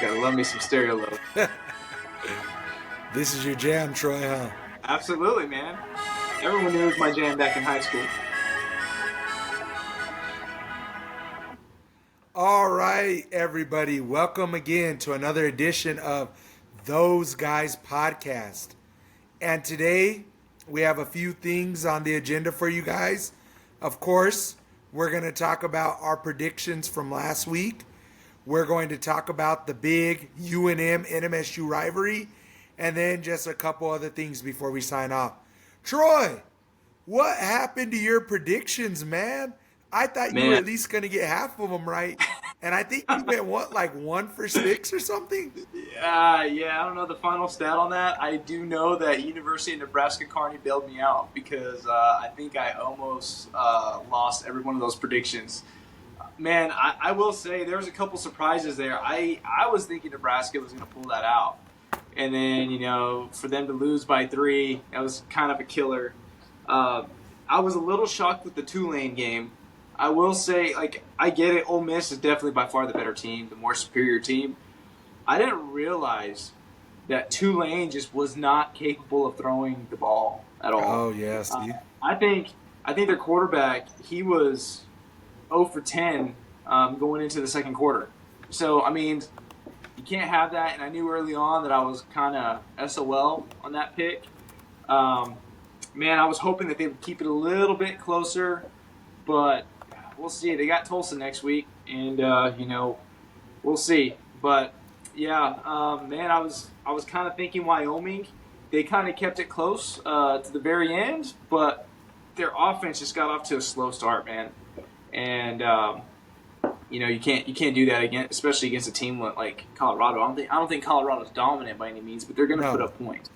Gotta love me some stereo love. This is your jam, Troy, huh? Absolutely, man. Everyone knew it was my jam back in high school. All right, everybody. Welcome again to another edition of Those Guys Podcast. And today we have a few things on the agenda for you guys. Of course, we're going to talk about our predictions from last week. We're going to talk about the big UNM NMSU rivalry, and then just a couple other things before we sign off. Troy, what happened to your predictions, man? I thought you were Man, at least going to get half of them right. And I think you went, what, like 1 for 6 or something? yeah, I don't know the final stat on that. I do know that University of Nebraska Kearney bailed me out because I think I almost lost every one of those predictions. Man, I will say there was a couple surprises there. I was thinking Nebraska was going to pull that out. And then, for them to lose by 3, that was kind of a killer. I was a little shocked with the Tulane game. I will say, I get it. Ole Miss is definitely by far the better team, the more superior team. I didn't realize that Tulane just was not capable of throwing the ball at all. Oh, yeah, see? I think their quarterback, he was 0 for 10 going into the second quarter. So, I mean, you can't have that. And I knew early on that I was kind of SOL on that pick. Man, I was hoping that they would keep it a little bit closer, but we'll see. They got Tulsa next week, and we'll see. But yeah, man, I was kind of thinking Wyoming. They kind of kept it close to the very end, but their offense just got off to a slow start, man. And you can't do that again, especially against a team like Colorado. I don't think Colorado's dominant by any means, but they're going to put up points.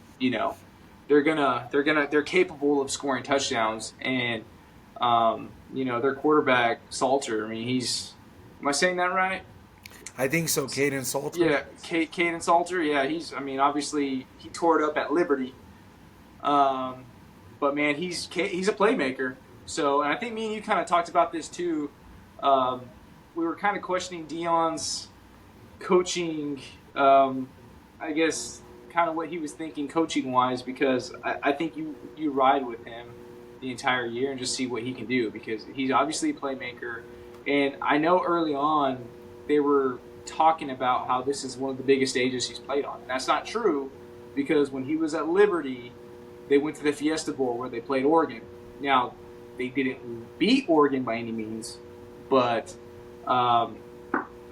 They're capable of scoring touchdowns, and their quarterback Salter. I mean, am I saying that right? I think so, Kaden Salter. Yeah, Kaden Salter. Yeah, obviously he tore it up at Liberty. But man, he's a playmaker. So, and I think me and you kind of talked about this too. We were kind of questioning Deion's coaching. I guess kind of what he was thinking coaching wise, because I think you ride with him the entire year and just see what he can do, because he's obviously a playmaker. And I know early on they were talking about how this is one of the biggest stages he's played on. And that's not true, because when he was at Liberty, they went to the Fiesta Bowl where they played Oregon. Now, they didn't beat Oregon by any means, but I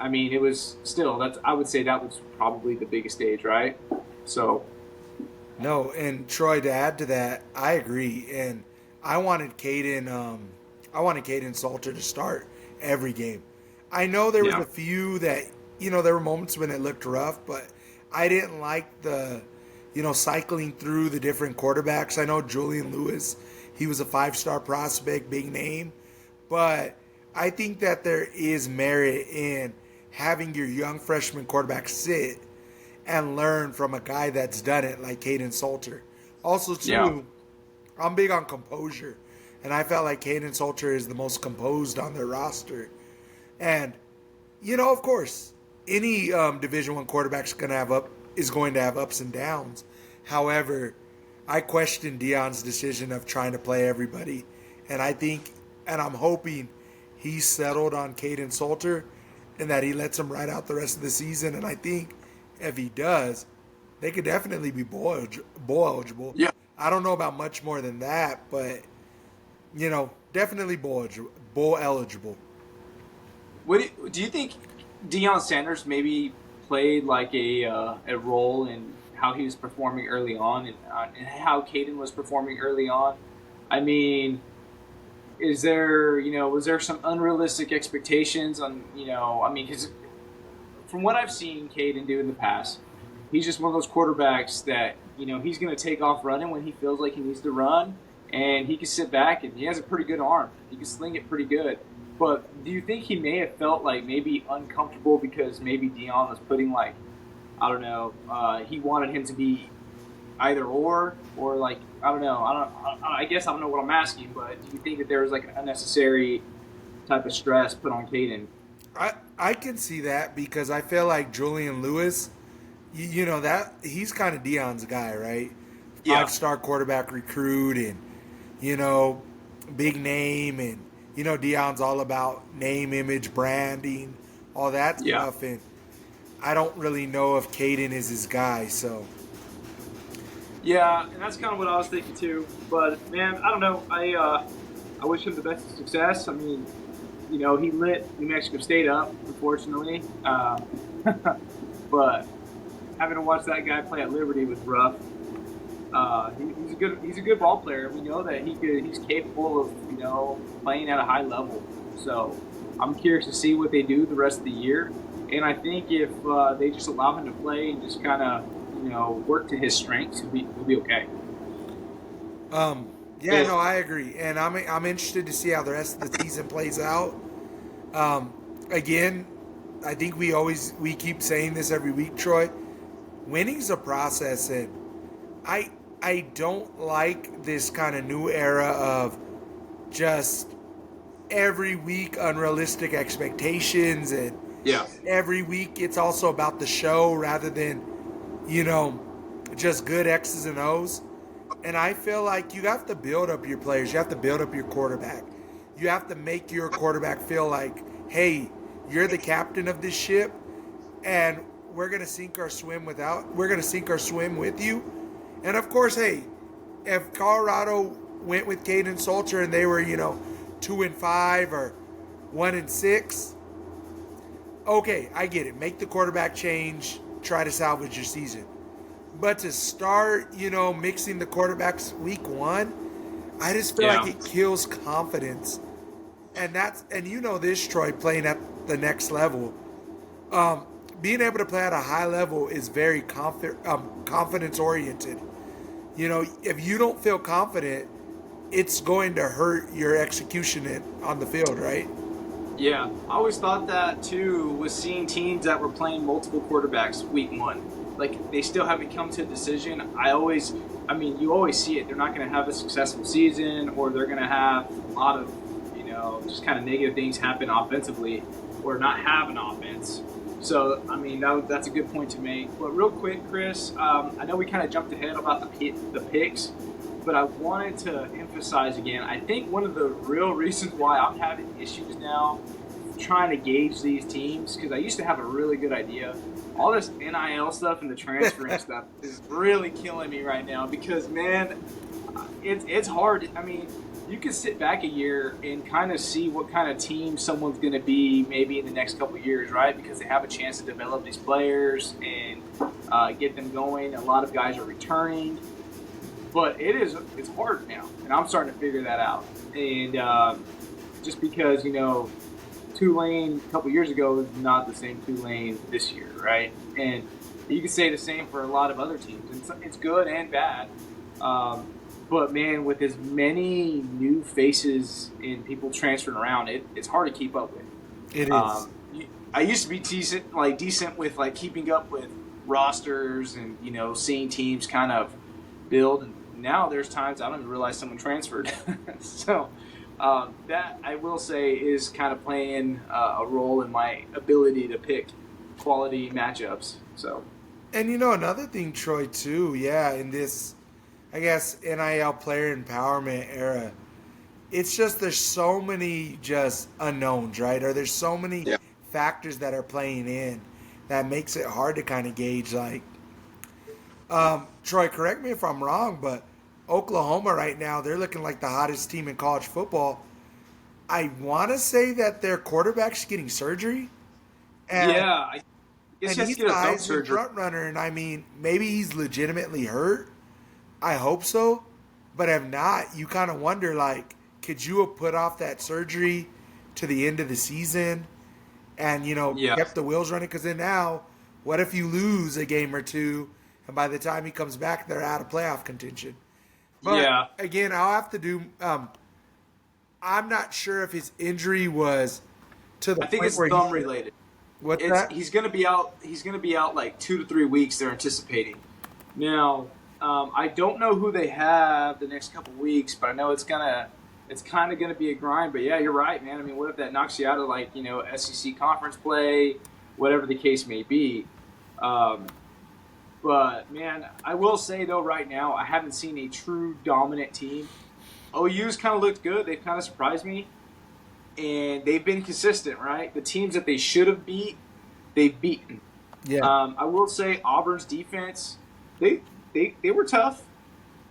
mean, it was still, I would say that was probably the biggest stage, right? So. No, and Troy, to add to that, I agree. And I wanted Kaden Salter to start every game. I know there was a few that, there were moments when it looked rough, but I didn't like the, cycling through the different quarterbacks. I know Julian Lewis, he was a 5-star prospect, big name, but I think that there is merit in having your young freshman quarterback sit and learn from a guy that's done it like Kaden Salter. Also, too, I'm big on composure, and I felt like Kaden Salter is the most composed on their roster. And, of course, any Division I quarterback is going to have ups and downs. However, I question Deion's decision of trying to play everybody, and I'm hoping he's settled on Kaden Salter and that he lets him ride out the rest of the season. And I think if he does, they could definitely be bowl eligible. Yeah. I don't know about much more than that, but, definitely bowl eligible. What do you think Deion Sanders maybe played like a role in how he was performing early on and how Kaden was performing early on? I mean, was there some unrealistic expectations on, because from what I've seen Kaden do in the past, he's just one of those quarterbacks that, he's going to take off running when he feels like he needs to run, and he can sit back, and he has a pretty good arm. He can sling it pretty good. But do you think he may have felt like maybe uncomfortable because maybe Deion was putting he wanted him to be either or like, I don't know. I guess I don't know what I'm asking, but do you think that there was like an unnecessary type of stress put on Kaden. I can see that because I feel like Julian Lewis, you know that he's kind of Deion's guy, right? Yeah, 5-star quarterback recruit, and you know, big name, and you know Deion's all about name, image, branding, all that yeah. stuff, and I don't really know if Kaden is his guy, so. Yeah, and that's kind of what I was thinking too. But man, I don't know. I wish him the best of success. I mean, he lit New Mexico State up, unfortunately. But having to watch that guy play at Liberty was rough. He's a good ball player. We know that he's capable of playing at a high level. So I'm curious to see what they do the rest of the year. And I think if they just allow him to play and just kind of work to his strengths, he'll be okay. Yeah, no, I agree, and I'm interested to see how the rest of the season plays out. Again, I think we keep saying this every week, Troy. Winning's a process, and I don't like this kind of new era of just every week unrealistic expectations, and Yeah. every week it's also about the show rather than just good X's and O's. And I feel like you have to build up your players. You have to build up your quarterback. You have to make your quarterback feel like, hey, you're the captain of this ship, and we're gonna sink or swim with you. And of course, hey, if Colorado went with Kaden Salter and they were 2-5 or 1-6, okay, I get it. Make the quarterback change. Try to salvage your season. But to start, mixing the quarterbacks week one, I just feel like it kills confidence. And this, Troy, playing at the next level. Being able to play at a high level is very confidence oriented. If you don't feel confident, it's going to hurt your execution on the field, right? Yeah, I always thought that too, was seeing teams that were playing multiple quarterbacks week one. Like, they still haven't come to a decision. You always see it. They're not going to have a successful season, or they're going to have a lot of, just kind of negative things happen offensively, or not have an offense. So, that's a good point to make. But real quick, Chris, I know we kind of jumped ahead about the picks, but I wanted to emphasize again, I think one of the real reasons why I'm having issues now trying to gauge these teams, because I used to have a really good idea. All this NIL stuff and the transferring stuff is really killing me right now because, man, it's hard. You can sit back a year and kind of see what kind of team someone's going to be maybe in the next couple of years, right? Because they have a chance to develop these players and get them going. A lot of guys are returning. But it's hard now, and I'm starting to figure that out. And just because, Tulane a couple years ago is not the same Tulane this year, right? And you can say the same for a lot of other teams. It's good and bad. But, man, with as many new faces and people transferring around, it's hard to keep up with. It is. I used to be decent with, keeping up with rosters and, seeing teams kind of build. And now there's times I don't even realize someone transferred. So that, I will say, is kind of playing a role in my ability to pick quality matchups. So, and another thing, Troy, too, in this, I guess, NIL player empowerment era, it's just there's so many just unknowns, right? Or there's so many factors that are playing in that makes it hard to kind of gauge. Troy, correct me if I'm wrong, but Oklahoma right now, they're looking like the hottest team in college football. I want to say that their quarterback's getting surgery. And, I guess and he's the Heisman front runner, and maybe he's legitimately hurt. I hope so. But if not, you kind of wonder, could you have put off that surgery to the end of the season and, kept the wheels running? Because then now, what if you lose a game or two, and by the time he comes back, they're out of playoff contention? But again, I'll have to do. I'm not sure if his injury was to the. I think it's thumb related. What's that? He's going to be out. He's going to be out 2 to 3 weeks. They're anticipating. Now, I don't know who they have the next couple weeks, but I know it's it's kind of going to be a grind. But yeah, you're right, man. I mean, what if that knocks you out of like SEC conference play, whatever the case may be? Um, but man, I will say though, right now I haven't seen a true dominant team. OU's kind of looked good. They've kind of surprised me, and they've been consistent. Right, the teams that they should have beat, they've beaten. Yeah. I will say Auburn's defense, they were tough,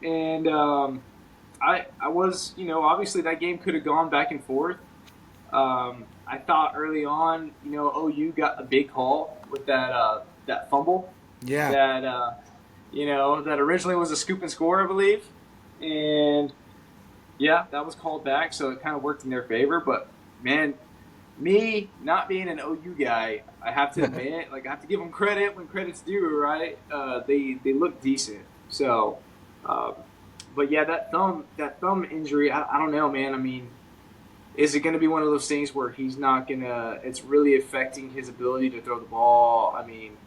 and I was obviously that game could have gone back and forth. I thought early on OU got a big call with that fumble. Yeah. That originally was a scoop and score, I believe, and yeah, that was called back, so it kind of worked in their favor. But man, me not being an OU guy, I have to admit, like I have to give them credit when credit's due, right? They look decent. So, but yeah, that thumb injury, I don't know, man. I mean, is it going to be one of those things where he's not gonna? It's really affecting his ability to throw the ball. I mean,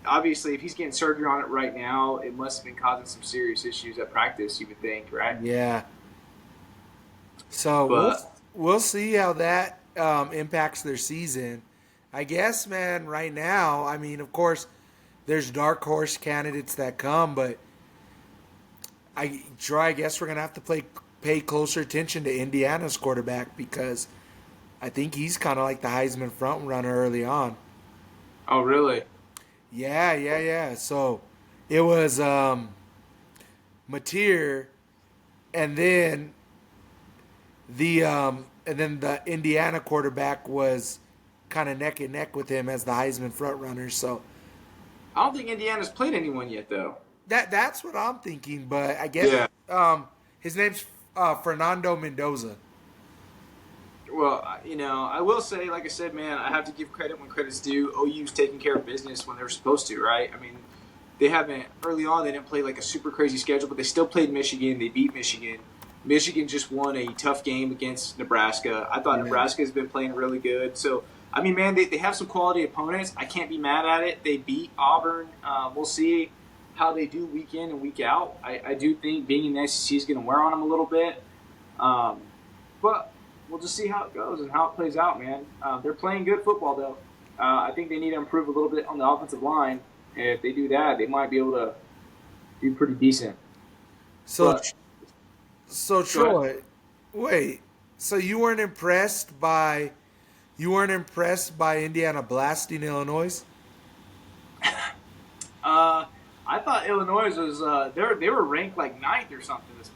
obviously, if he's getting surgery on it right now, it must have been causing some serious issues at practice. You would think, right? Yeah. So we'll see how that impacts their season. I guess, man, right now, I mean, of course, there's dark horse candidates that come, but I guess we're going to have to pay closer attention to Indiana's quarterback because I think he's kind of like the Heisman front runner early on. Oh, really? Yeah. So it was Mateer, and then the Indiana quarterback was kind of neck and neck with him as the Heisman front runner. So I don't think Indiana's played anyone yet, though. That's what I'm thinking, but I guess his name's Fernando Mendoza. Well, I will say, like I said, man, I have to give credit when credit's due. OU's taking care of business when they're supposed to, right? I mean, they haven't early on. They didn't play like a super crazy schedule, but they still played Michigan. They beat Michigan. Michigan just won a tough game against Nebraska. I thought Nebraska has been playing really good. So, I mean, man, they have some quality opponents. I can't be mad at it. They beat Auburn. We'll see how they do week in and week out. I do think being in the SEC is going to wear on them a little bit. But we'll just see how it goes and how it plays out, man. They're playing good football, though. I think they need to improve a little bit on the offensive line. And if they do that, they might be able to do pretty decent. So Troy, wait. So you weren't impressed by Indiana blasting Illinois? I thought Illinois was they were ranked like 9th or something this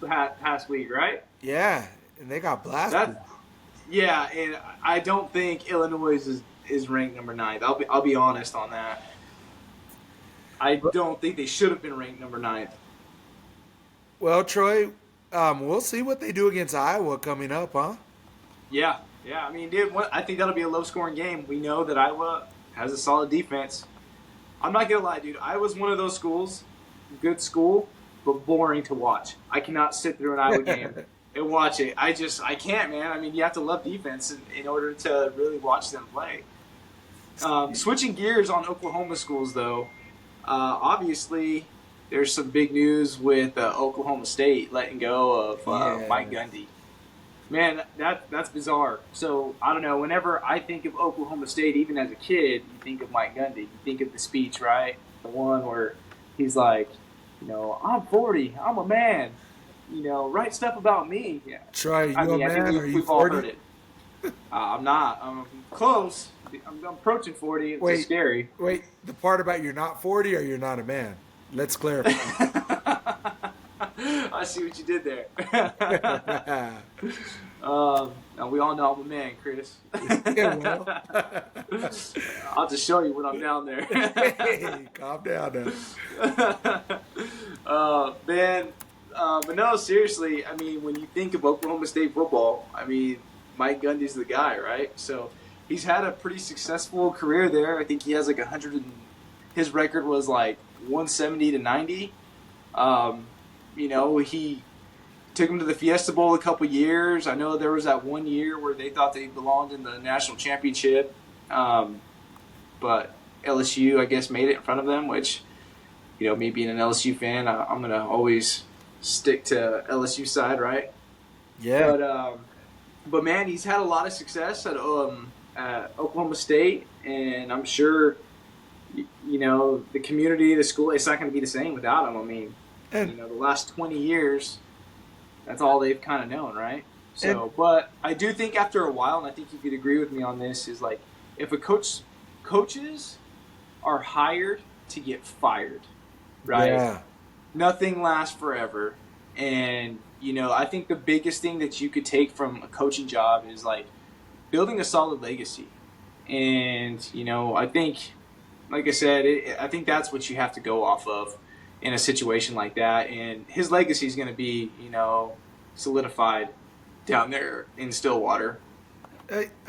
past week, right? Yeah, and they got blasted. And I don't think Illinois is ranked number 9th. I'll be honest on that. I don't think they should have been ranked number 9th. Well, Troy, we'll see what they do against Iowa coming up, huh? Yeah. I mean, dude, I think that'll be a low-scoring game. We know that Iowa has a solid defense. I'm not gonna lie, dude. Iowa's one of those schools, good school, but boring to watch. I cannot sit through an Iowa game and watch it. I can't, man. I mean, you have to love defense in order to really watch them play. Switching gears on Oklahoma schools, though, obviously there's some big news with Oklahoma State letting go of Mike Gundy. Man, that's bizarre. So, I don't know. Whenever I think of Oklahoma State, even as a kid, you think of Mike Gundy. You think of the speech, right? The one where he's like, I'm 40. I'm a man. Write stuff about me. Yeah. Troy, you a man? Are you 40? All heard it. I'm not. I'm close. I'm approaching 40. It's scary. Wait, the part about you're not 40 or you're not a man? Let's clarify. I see what you did there. Now we all know I'm a man, Chris. Yeah, well. I'll just show you when I'm down there. Hey, calm down now. Man, but no, seriously, I mean, when you think of Oklahoma State football, I mean, Mike Gundy's the guy, right? So he's had a pretty successful career there. I think he has like 100 his record was like 170 to 90. He took him to the Fiesta Bowl a couple years. I know there was that one year where they thought they belonged in the national championship. But LSU, I guess, made it in front of them, which, me being an LSU fan, I'm going to always stick to LSU side, right? Yeah. But man, he's had a lot of success at Oklahoma State, and I'm sure the community, the school, it's not going to be the same without him. I mean, And the last 20 years, that's all they've kind of known, right? and So, but I do think after a while, and I think you could agree with me on this, is like if a coaches are hired to get fired, right? yeah. Nothing lasts forever. And, I think the biggest thing that you could take from a coaching job is like building a solid legacy. And, I think, like I said, I think that's what you have to go off of in a situation like that. And his legacy is going to be, solidified down there in Stillwater.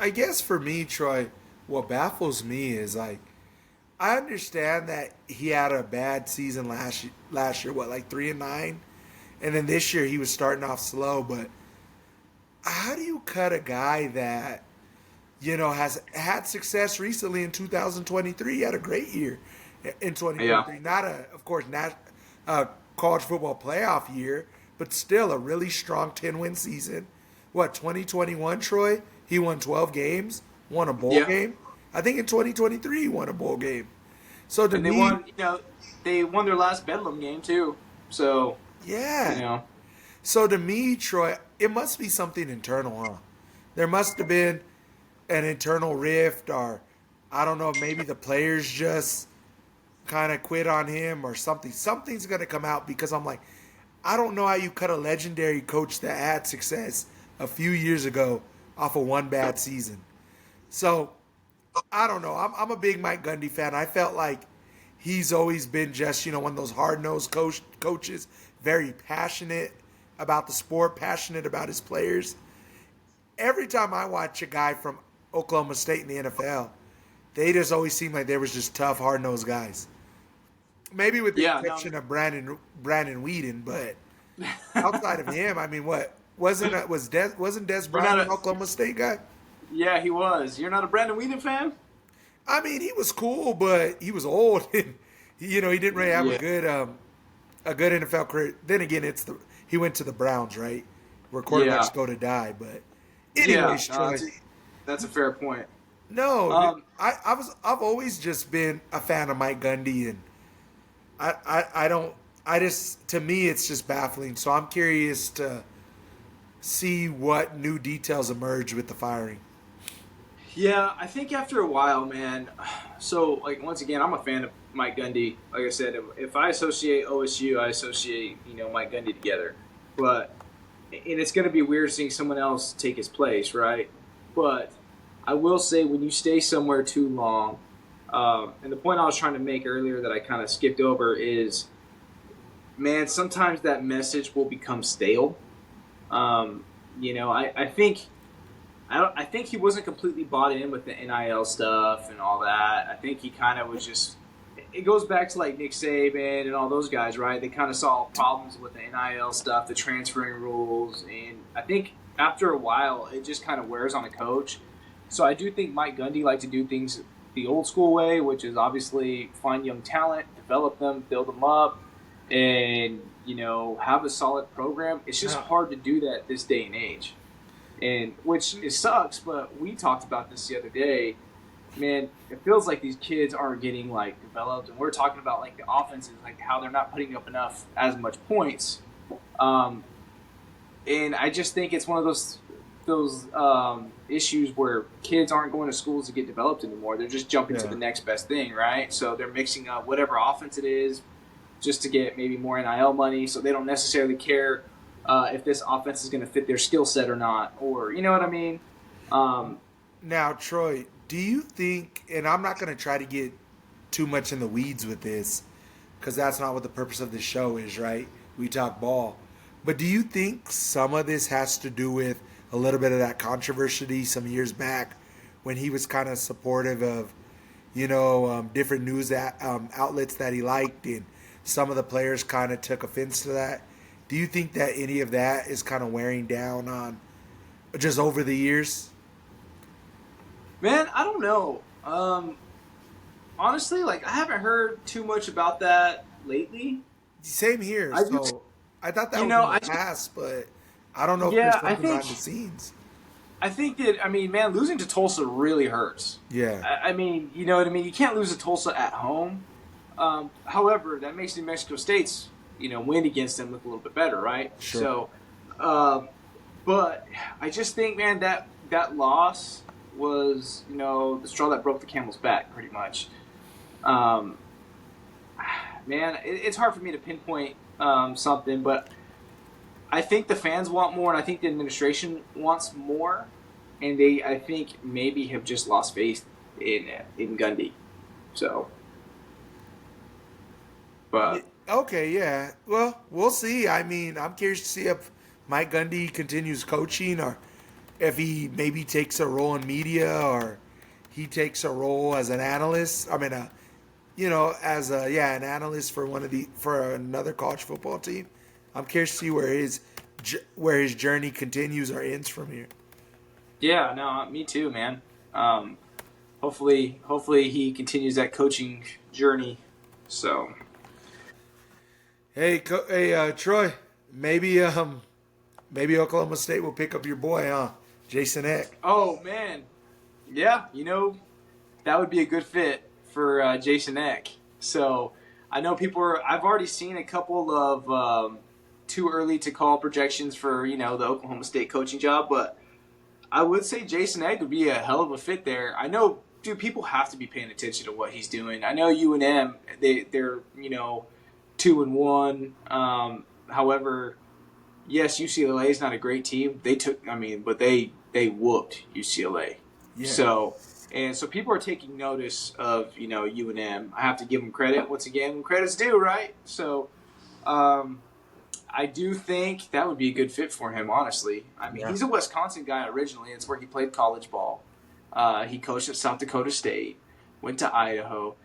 I guess for me, Troy, what baffles me is like I understand that he had a bad season last year, what, like 3-9, and then this year he was starting off slow. But how do you cut a guy that has had success recently in 2023? He had a great year in Yeah. 2023. Not a, of course, not a college football playoff year, but still a really strong 10-win season. What, 2021, Troy? He won 12 games, won a bowl Yeah. game. I think in 2023 he won a bowl game. So to And they me, won, they won their last Bedlam game too. So, you yeah. know, So to me, Troy, it must be something internal, huh? There must have been an internal rift, or I don't know, maybe the players just kind of quit on him or something. Something's going to come out because I'm like, I don't know how you cut a legendary coach that had success a few years ago off of one bad season. So I don't know. I'm a big Mike Gundy fan. I felt like he's always been just, one of those hard-nosed coaches, very passionate about the sport, passionate about his players. Every time I watch a guy from Oklahoma State in the NFL, they just always seem like they was just tough, hard-nosed guys. Maybe with the yeah, no, exception of Brandon Whedon, but outside of him, I mean, what wasn't Des you're not Bryant an a, Oklahoma State guy? yeah, he was. You're not a Brandon Whedon fan? I mean, he was cool, but he was old, and he didn't really have Yeah. a good NFL career. Then again, he went to the Browns, right, where Yeah. quarterbacks go to die. But Yeah. anyways, No, Troy, that's a fair point. no, Um, I've always just been a fan of Mike Gundy, and I don't I just to me it's just baffling. So I'm curious to see what new details emerge with the firing. yeah, I think after a while, man. So, like, once again, I'm a fan of Mike Gundy. Like I said, if I associate OSU, I associate Mike Gundy together. But and it's going to be weird seeing someone else take his place, right? But I will say, when you stay somewhere too long, and the point I was trying to make earlier that I kind of skipped over is, man, sometimes that message will become stale. I think I think he wasn't completely bought in with the NIL stuff and all that. I think he kind of was just. It goes back to like Nick Saban and all those guys, right? They kind of saw problems with the NIL stuff, the transferring rules, and I think after a while, it just kind of wears on a coach. So I do think Mike Gundy liked to do things the old school way, which is obviously find young talent, develop them, build them up, and have a solid program. It's just hard to do that this day and age, and which it sucks. But we talked about this the other day. Man, it feels like these kids aren't getting like developed, and we're talking about like the offenses, like how they're not putting up as much points. And I just think it's one of those issues where kids aren't going to schools to get developed anymore. They're just jumping to the next best thing, right? So they're mixing up whatever offense it is just to get maybe more NIL money. So they don't necessarily care if this offense is going to fit their skill set or not, or you know what I mean. Now, Troy, do you think, and I'm not going to try to get too much in the weeds with this because that's not what the purpose of this show is, right? We talk ball. But do you think some of this has to do with a little bit of that controversy some years back when he was kind of supportive of, different news outlets that he liked, and some of the players kind of took offense to that? Do you think that any of that is kind of wearing down on just over the years? Man, I don't know. Honestly, like I haven't heard too much about that lately. Same here. I So just, I thought that you was know, in the I just, past, but I don't know if Yeah, there's something behind the scenes. I think that, I mean, man, losing to Tulsa really hurts. Yeah, I mean, you know what I mean? You can't lose to Tulsa at home. However, that makes New Mexico State's, win against them look a little bit better, right? sure. So, but I just think, man, that loss was, the straw that broke the camel's back, pretty much. Um, Man, it's hard for me to pinpoint something, but I think the fans want more, and I think the administration wants more, and I think, maybe have just lost faith in Gundy. So, but Okay, yeah. Well, we'll see. I mean, I'm curious to see if Mike Gundy continues coaching or if he maybe takes a role in media or he takes a role as an analyst. I mean, as an analyst for for another college football team. I'm curious to see where his journey continues or ends from here. yeah, no, me too, man. Hopefully, he continues that coaching journey. So, Hey, Troy, maybe Oklahoma State will pick up your boy, huh? Jason Eck. oh man, yeah, that would be a good fit for Jason Eck. So I know I've already seen a couple of too early to call projections for the Oklahoma State coaching job, but I would say Jason Egg would be a hell of a fit there. I know, dude, people have to be paying attention to what he's doing. I know UNM, they're 2-1. However, yes, UCLA is not a great team. But they whooped UCLA. Yeah. So people are taking notice of UNM. I have to give them credit once again when credit's due, right? So, I do think that would be a good fit for him, honestly. I mean, He's a Wisconsin guy originally. It's where he played college ball. He coached at South Dakota State, went to Idaho.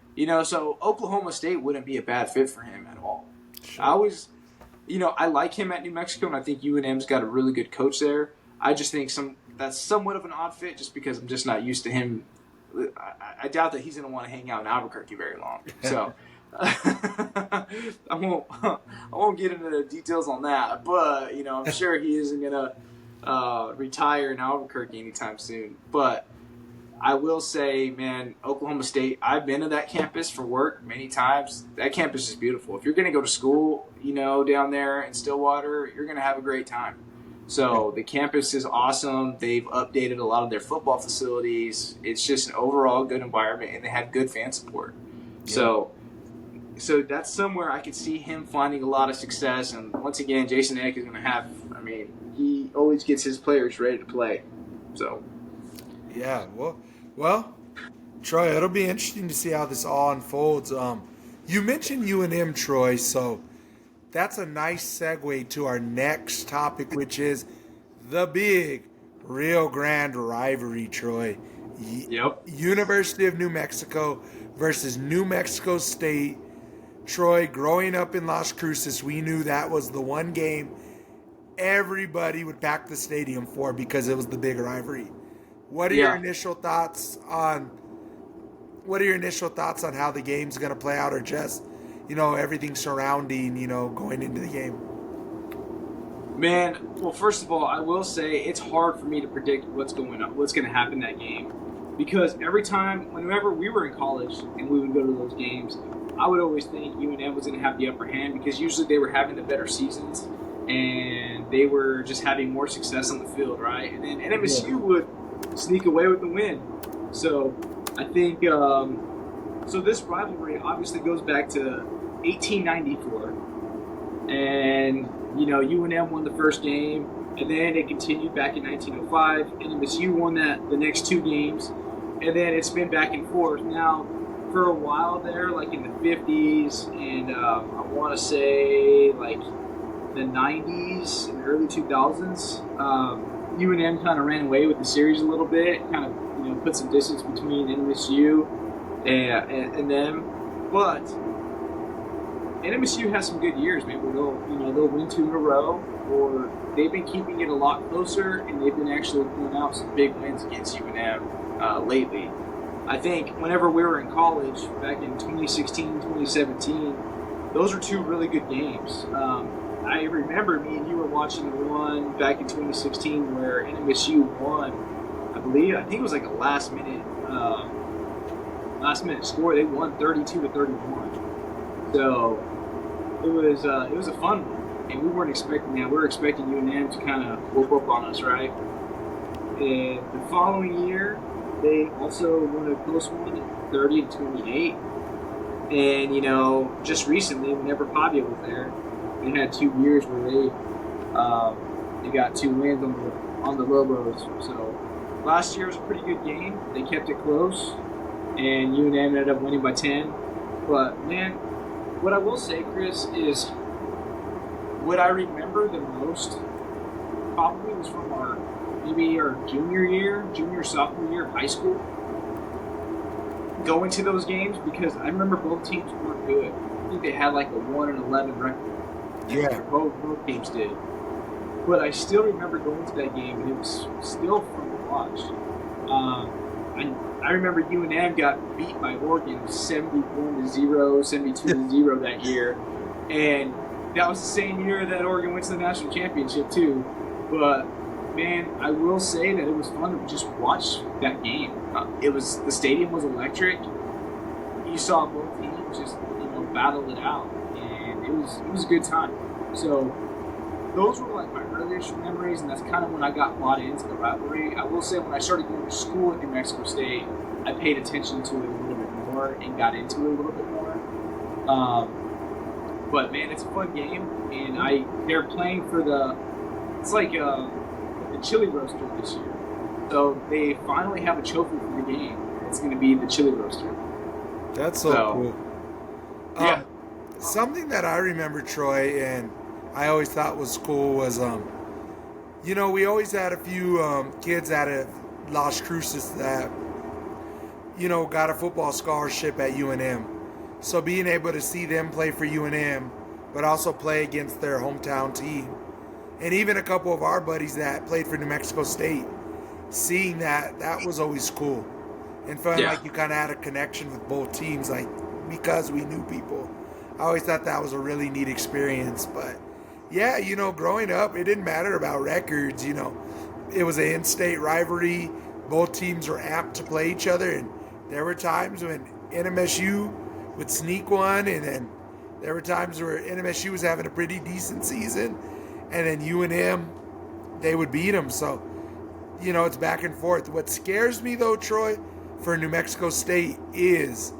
So Oklahoma State wouldn't be a bad fit for him at all. Sure. I like him at New Mexico, and I think UNM's got a really good coach there. I just think that's somewhat of an odd fit just because I'm just not used to him. I doubt that he's going to want to hang out in Albuquerque very long. So I won't get into the details on that, but I'm sure he isn't going to retire in Albuquerque anytime soon. But I will say, man, Oklahoma State, I've been to that campus for work many times. That campus is beautiful. If you're going to go to school, down there in Stillwater, you're going to have a great time. So the campus is awesome. They've updated a lot of their football facilities. It's just an overall good environment, and they have good fan support. Yeah. So that's somewhere I could see him finding a lot of success. And once again, Jason Eck is going to have, he always gets his players ready to play. So, yeah, well, Troy, it'll be interesting to see how this all unfolds. You mentioned UNM, Troy, so that's a nice segue to our next topic, which is the big Rio Grande Rivalry, Troy. Yep. University of New Mexico versus New Mexico State. Troy, growing up in Las Cruces, we knew that was the one game everybody would pack the stadium for because it was the big rivalry. What are your initial thoughts on how the game's going to play out, or just everything surrounding going into the game? Man, well, first of all, I will say it's hard for me to predict what's going to happen in that game, because whenever we were in college and we would go to those games, I would always think UNM was going to have the upper hand, because usually they were having the better seasons and they were just having more success on the field, right? And then NMSU would sneak away with the win. So I think so this rivalry obviously goes back to 1894, and UNM won the first game, and then it continued back in 1905. NMSU won the next two games, and then it's been back and forth. Now, for a while there, like in the 50s and I want to say like the 90s and early 2000s, UNM kind of ran away with the series a little bit, kind of put some distance between NMSU and them. But NMSU has some good years, maybe they'll win 2 in a row, or they've been keeping it a lot closer, and they've been actually pulling out some big wins against UNM lately. I think whenever we were in college, back in 2016, 2017, those were 2 really good games. I remember me and you were watching the one back in 2016 where NMSU won. I think it was like a last minute score. They won 32-31. So it was a fun one, and we weren't expecting that. We were expecting UNM to kind of whoop up on us, right? And the following year, they also won a close one, 30-28. And just recently, whenever Pavia was there, they had 2 years where they got 2 wins on the Lobos. So last year was a pretty good game. They kept it close, and UNM ended up winning by 10. But man, what I will say, Chris, is what I remember the most probably was from our junior sophomore year of high school, going to those games, because I remember both teams weren't good. I think they had like a 1-11 record. Yeah. Both teams did. But I still remember going to that game, and it was still fun to watch. I remember UNM got beat by Oregon 71-0, 72-0 that year. And that was the same year that Oregon went to the national championship too. But man, I will say that it was fun to just watch that game. The stadium was electric. You saw both teams just battle it out, and it was a good time. So those were like my earliest memories, and that's kind of when I got bought into the rivalry. I will say when I started going to school at New Mexico State, I paid attention to it a little bit more and got into it a little bit more. But man, it's a fun game, and they're playing for it's like the chili roaster this year. So they finally have a trophy for the game. It's going to be the chili roaster. That's so cool. Yeah. Something that I remember, Troy, and I always thought was cool was, we always had a few kids out of Las Cruces that, got a football scholarship at UNM. So being able to see them play for UNM, but also play against their hometown team, and even a couple of our buddies that played for New Mexico State, seeing that was always cool. And feeling like you kind of had a connection with both teams, like, because we knew people. I always thought that was a really neat experience. But yeah, growing up, it didn't matter about records. It was an in-state rivalry. Both teams were apt to play each other, and there were times when NMSU would sneak one, and then there were times where NMSU was having a pretty decent season, and then UNM, they would beat them. So, it's back and forth. What scares me, though, Troy, for New Mexico State is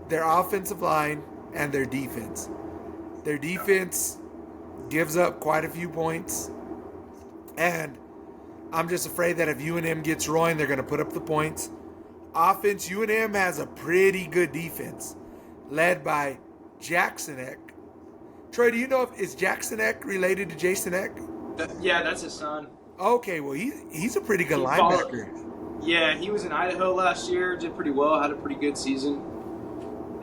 their offensive line and their defense. Their defense gives up quite a few points, and I'm just afraid that if UNM gets rolling, they're going to put up the points. Offense, UNM has a pretty good defense, led by Jackson Eck. Troy, do you know is Jackson Eck related to Jason Eck? Yeah, that's his son. Okay, well, he's a pretty good linebacker. Yeah, he was in Idaho last year, did pretty well, had a pretty good season.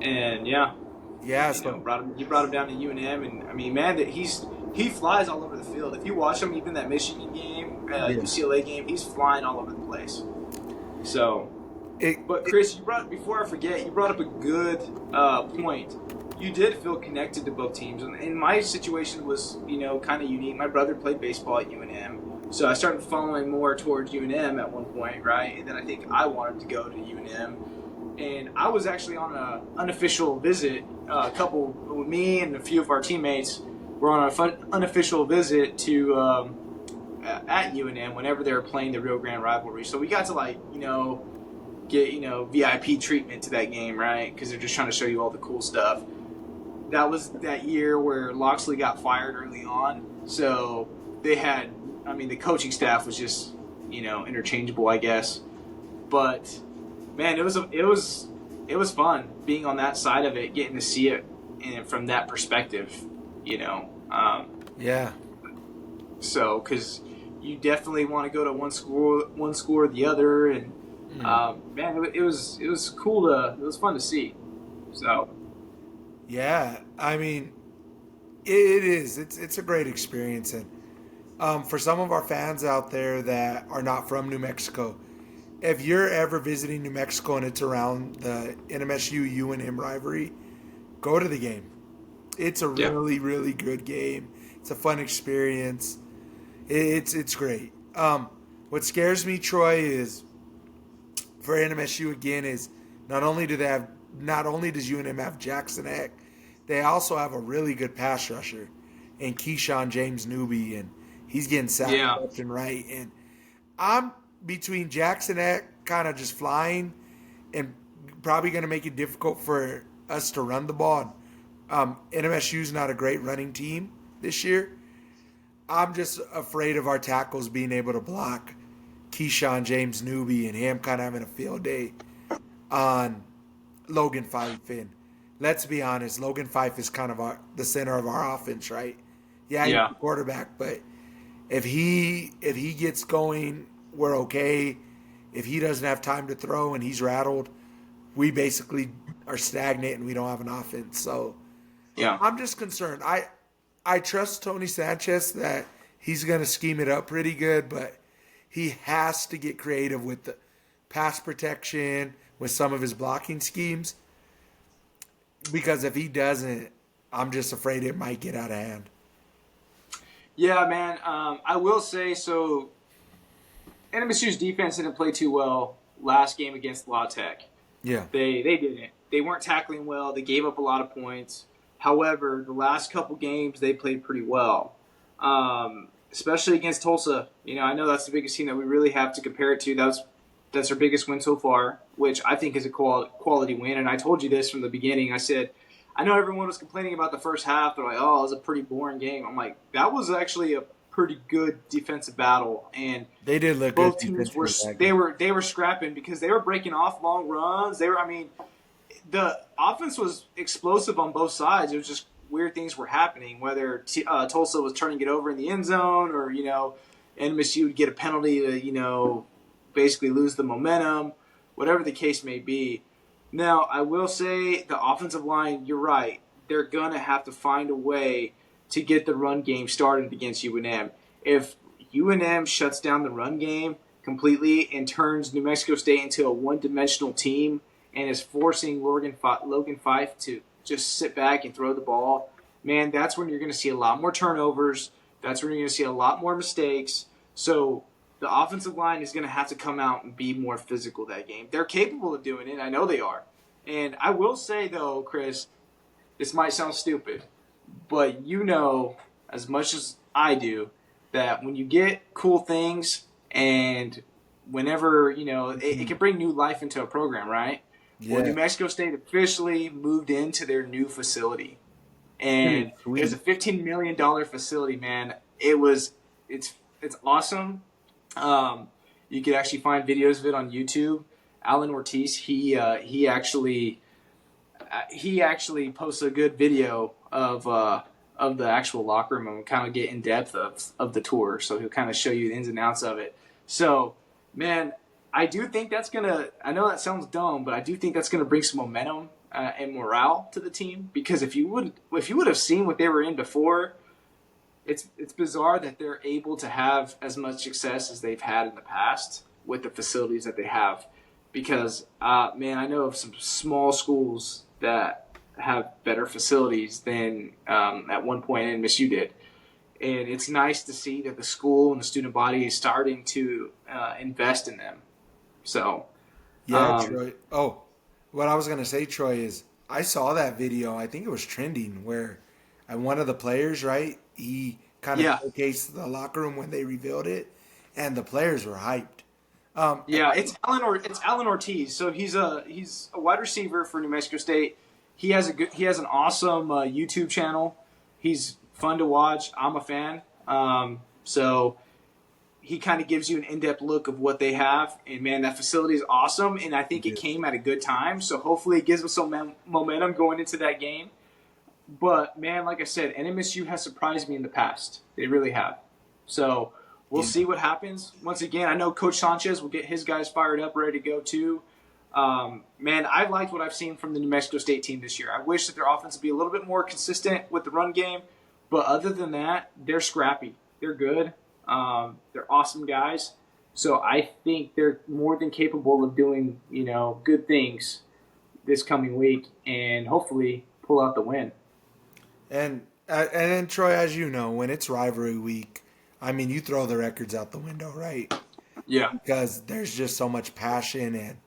And he brought him down to UNM, and I mean, man, that he flies all over the field. If you watch him, even that Michigan game, UCLA game, he's flying all over the place. So, but Chris, before I forget, you brought up a good point. You did feel connected to both teams, and my situation was kind of unique. My brother played baseball at UNM, so I started following more towards UNM at one point, right? And then I think I wanted to go to UNM. And I was actually on an unofficial visit. Me and a few of our teammates were on an unofficial visit to at UNM whenever they were playing the Rio Grande Rivalry. So we got to get VIP treatment to that game, right? Because they're just trying to show you all the cool stuff. That was that year where Loxley got fired early on. So they had, the coaching staff was just interchangeable, I guess. But man, it was fun being on that side of it, getting to see it from that perspective, Yeah. So, because you definitely want to go to one school or the other, and man, it was cool it was fun to see. So. Yeah, it is. It's a great experience, and for some of our fans out there that are not from New Mexico, if you're ever visiting New Mexico and it's around the NMSU UNM rivalry, go to the game. It's a Yeah. really, really good game. It's a fun experience. It's great. What scares me, Troy, is for NMSU again is not only does UNM have Jackson Eck, they also have a really good pass rusher in Keyshawn James Newby, and he's getting sacked Yeah. left and right. And I'm between Jackson Eck kind of just flying and probably going to make it difficult for us to run the ball. NMSU's not a great running team this year. I'm just afraid of our tackles being able to block Keyshawn James Newby and him kind of having a field day on Logan Fife. And let's be honest, Logan Fife is kind of the center of our offense, right? Yeah, he's Yeah. the quarterback, but if he gets going, we're okay. If he doesn't have time to throw and he's rattled, we basically are stagnant and we don't have an offense. So Yeah. I'm just concerned. I trust Tony Sanchez that he's going to scheme it up pretty good, but he has to get creative with the pass protection, with some of his blocking schemes, because if he doesn't, I'm just afraid it might get out of hand. Yeah, man. I will say so. NMSU's defense didn't play too well last game against La Tech. Yeah. They didn't. They weren't tackling well. They gave up a lot of points. However, the last couple games they played pretty well, especially against Tulsa. I know that's the biggest team that we really have to compare it to. That's our biggest win so far, which I think is a quality win. And I told you this from the beginning. I said, I know everyone was complaining about the first half. They're like, oh, it was a pretty boring game. I'm like, that was actually a pretty good defensive battle, and they did look both good. Teams were scrapping because they were breaking off long runs. The offense was explosive on both sides. It was just weird things were happening, whether Tulsa was turning it over in the end zone or NMSU would get a penalty to basically lose the momentum, whatever the case may be. Now, I will say the offensive line, you're right. They're going to have to find a way to get the run game started against UNM. If UNM shuts down the run game completely and turns New Mexico State into a one-dimensional team and is forcing Logan Fife to just sit back and throw the ball, man, that's when you're going to see a lot more turnovers. That's when you're going to see a lot more mistakes. So the offensive line is going to have to come out and be more physical that game. They're capable of doing it. I know they are. And I will say, though, Chris, this might sound stupid, but as much as I do that when you get cool things and whenever, it can bring new life into a program, right? Yeah. Well, New Mexico State officially moved into their new facility. And it was a $15 million facility, man. It's awesome. You could actually find videos of it on YouTube. Alan Ortiz, he actually posts a good video of the actual locker room and kind of get in depth of the tour. So he'll kind of show you the ins and outs of it. So, man, I do think that's gonna. I know that sounds dumb, but I do think that's gonna bring some momentum and morale to the team. Because if you would have seen what they were in before, it's bizarre that they're able to have as much success as they've had in the past with the facilities that they have. Because, man, I know of some small schools that have better facilities than at one point NMSU did. And it's nice to see that the school and the student body is starting to invest in them. So, yeah, Troy. Oh, what I was going to say, Troy, is I saw that video. I think it was trending where one of the players, right, he kind of showcased the locker room when they revealed it, and the players were hyped. It's Alan Ortiz. So he's a wide receiver for New Mexico State. He has an awesome YouTube channel. He's fun to watch. I'm a fan. So he kind of gives you an in-depth look of what they have. And man, that facility is awesome. And I think it came at a good time. So hopefully it gives them some momentum going into that game. But man, like I said, NMSU has surprised me in the past. They really have. So we'll see what happens. Once again, I know Coach Sanchez will get his guys fired up, ready to go too. Man, I've liked what I've seen from the New Mexico State team this year. I wish that their offense would be a little bit more consistent with the run game. But other than that, they're scrappy. They're good. They're awesome guys. So I think they're more than capable of doing, good things this coming week and hopefully pull out the win. And then Troy, as you know, when it's rivalry week, I mean, you throw the records out the window, right? Yeah. Because there's just so much passion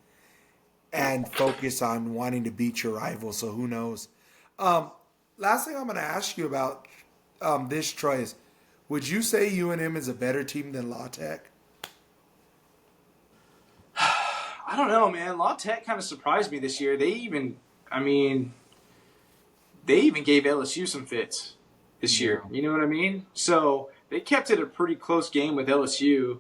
and focus on wanting to beat your rival. So who knows? Um, Last thing I'm going to ask you about this, Troy, is would you say UNM is a better team than La Tech? I don't know, man. La Tech kind of surprised me this year. I mean, they even gave LSU some fits this Yeah, year. You know what I mean? So they kept it a pretty close game with LSU,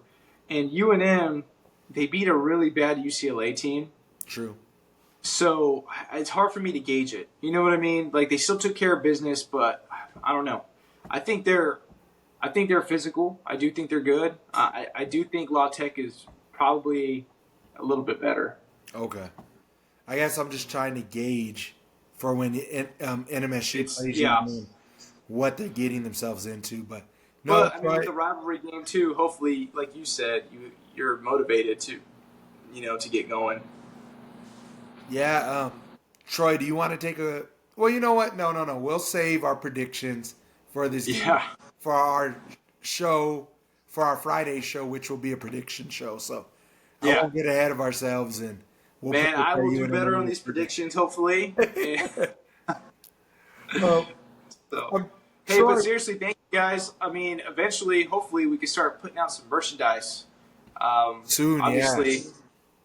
and UNM they beat a really bad UCLA team. true. So it's hard for me to gauge it. You know what I mean? Like they still took care of business, but I don't know. I think they're I think they're physical. I do think they're good. I do think La Tech is probably a little bit better. Okay. I guess I'm just trying to gauge for when NMSU It's plays yeah. UNM what they're getting themselves into. But no, But I mean, with Troy. the rivalry game too, hopefully, like you said, you're motivated to, to get going. Yeah, Troy, do you want to take a? Well, you know what? No, no, no. We'll save our predictions for this game Yeah, for our show, for our Friday show, which will be a prediction show. So I yeah, won't get ahead of ourselves, and we'll man, pick I for will you do in a better on little these predictions, hopefully. And um, so, um, hey, but Troy, seriously, thank you guys. I mean, eventually, hopefully, we can start putting out some merchandise. soon, Obviously, yes.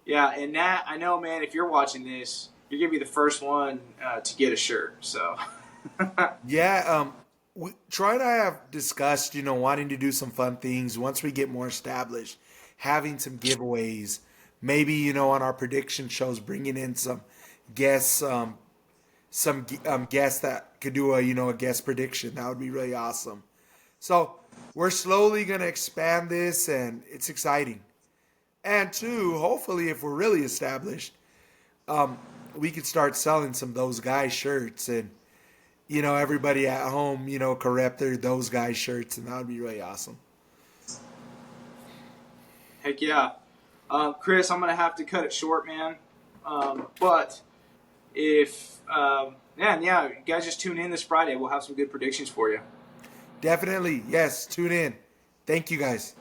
yeah. And Nat, I know, man, if you're watching this, you're gonna be the first one to get a shirt. So, Yeah, Troy and I have discussed, wanting to do some fun things once we get more established, having some giveaways, maybe, on our prediction shows, bringing in some guests, guests that could do a guest prediction. That would be really awesome. So we're slowly going to expand this, and it's exciting. And two, hopefully, if we're really established, we could start selling some of those guys shirts and everybody at home, could rep those guys' shirts, and that would be really awesome. heck yeah. Chris, I'm gonna have to cut it short, man. But if yeah, you guys just tune in this Friday. We'll have some good predictions for you. Definitely, yes. Tune in. Thank you, guys.